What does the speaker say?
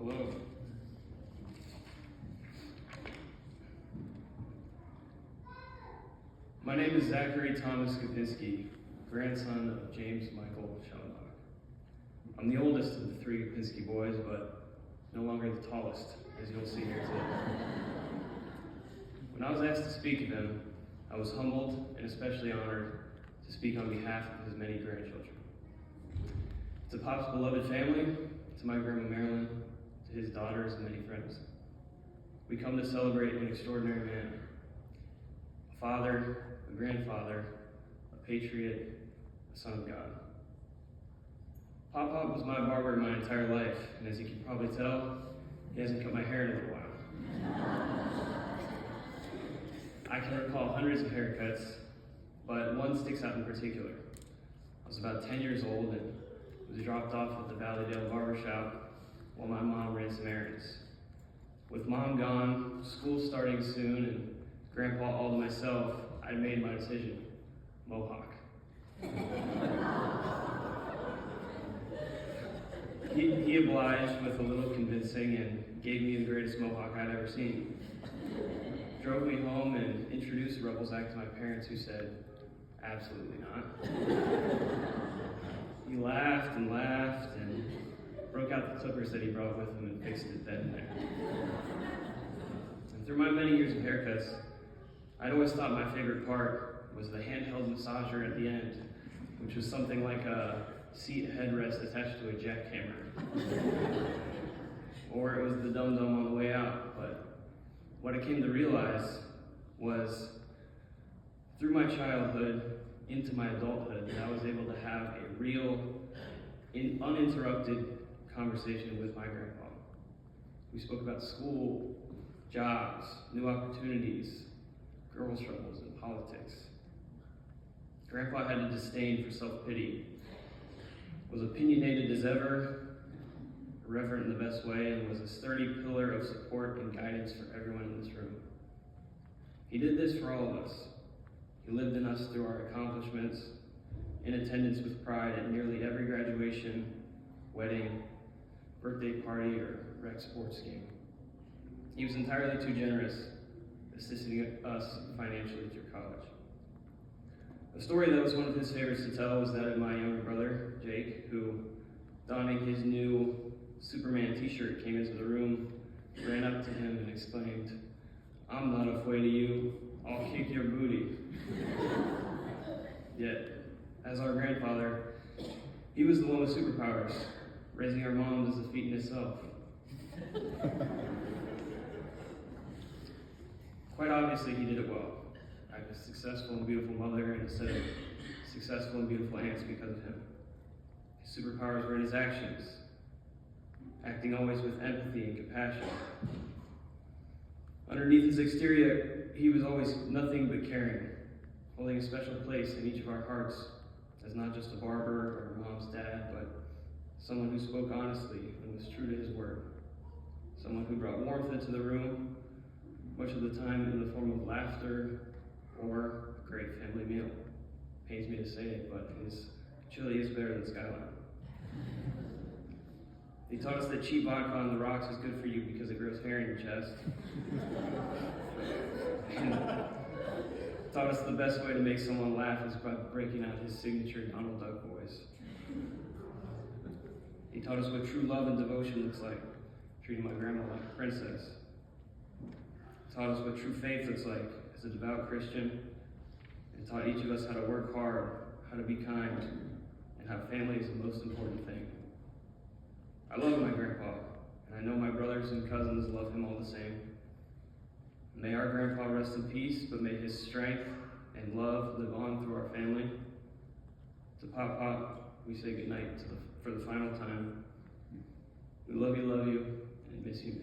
Hello. My name is Zachary Thomas Kapinski, grandson of James Michael Schellenbach. I'm the oldest of the three Kapinski boys, but no longer the tallest, as you'll see here today. When I was asked to speak of him, I was humbled and especially honored to speak on behalf of his many grandchildren. To Pop's beloved family, to my grandma Marilyn, to his daughters and many friends, we come to celebrate an extraordinary man, a father, a grandfather, a patriot, a son of God. Pop was my barber my entire life, and as you can probably tell, he hasn't cut my hair in a little while. I can recall hundreds of haircuts, but one sticks out in particular. I was about 10 years old and was dropped off at the Valleydale barbershop while my mom ran some errands. With mom gone, school starting soon, and grandpa all to myself, I made my decision: Mohawk. He obliged with a little convincing and gave me the greatest mohawk I'd ever seen. Drove me home and introduced Rebel Zack to my parents, who said, "Absolutely not." He laughed and broke out the clippers that he brought with him and fixed it then and there. And through my many years of haircuts, I'd always thought my favorite part was the handheld massager at the end, which was something like a seat headrest attached to a jackhammer. Or it was the dum-dum on the way out. But what I came to realize was, through my childhood into my adulthood, that I was able to have a real, uninterrupted conversation with my grandpa. We spoke about school, jobs, new opportunities, girls' troubles, and politics. Grandpa had a disdain for self-pity, was opinionated as ever, irreverent in the best way, and was a sturdy pillar of support and guidance for everyone in this room. He did this for all of us. He lived in us through our accomplishments, in attendance with pride at nearly every graduation, wedding, birthday party, or rec sports game. He was entirely too generous, assisting us financially through college. A story that was one of his favorites to tell was that of my younger brother, Jake, who, donning his new Superman t-shirt, came into the room, ran up to him, and exclaimed, "I'm not afraid of you, I'll kick your booty." Yet, as our grandfather, he was the one with superpowers. Raising our moms is a feat in itself. Quite obviously, he did it well. I have a successful and beautiful mother and a set of successful and beautiful aunts because of him. His superpowers were in his actions, acting always with empathy and compassion. Underneath his exterior, he was always nothing but caring, holding a special place in each of our hearts as not just a barber or mom's dad, but someone who spoke honestly and was true to his word. Someone who brought warmth into the room, much of the time in the form of laughter or a great family meal. Pains me to say it, but his chili is better than Skyline. He taught us that cheap vodka on the rocks is good for you because it grows hair in your chest. And taught us the best way to make someone laugh is by breaking out his signature Donald Duck voice. He taught us what true love and devotion looks like, treating my grandma like a princess. He taught us what true faith looks like as a devout Christian, and taught each of us how to work hard, how to be kind, and how family is the most important thing. I love my grandpa, and I know my brothers and cousins love him all the same. May our grandpa rest in peace, but may his strength and love live on through our family. To Pop, we say goodnight for the final time. We love you, and miss you.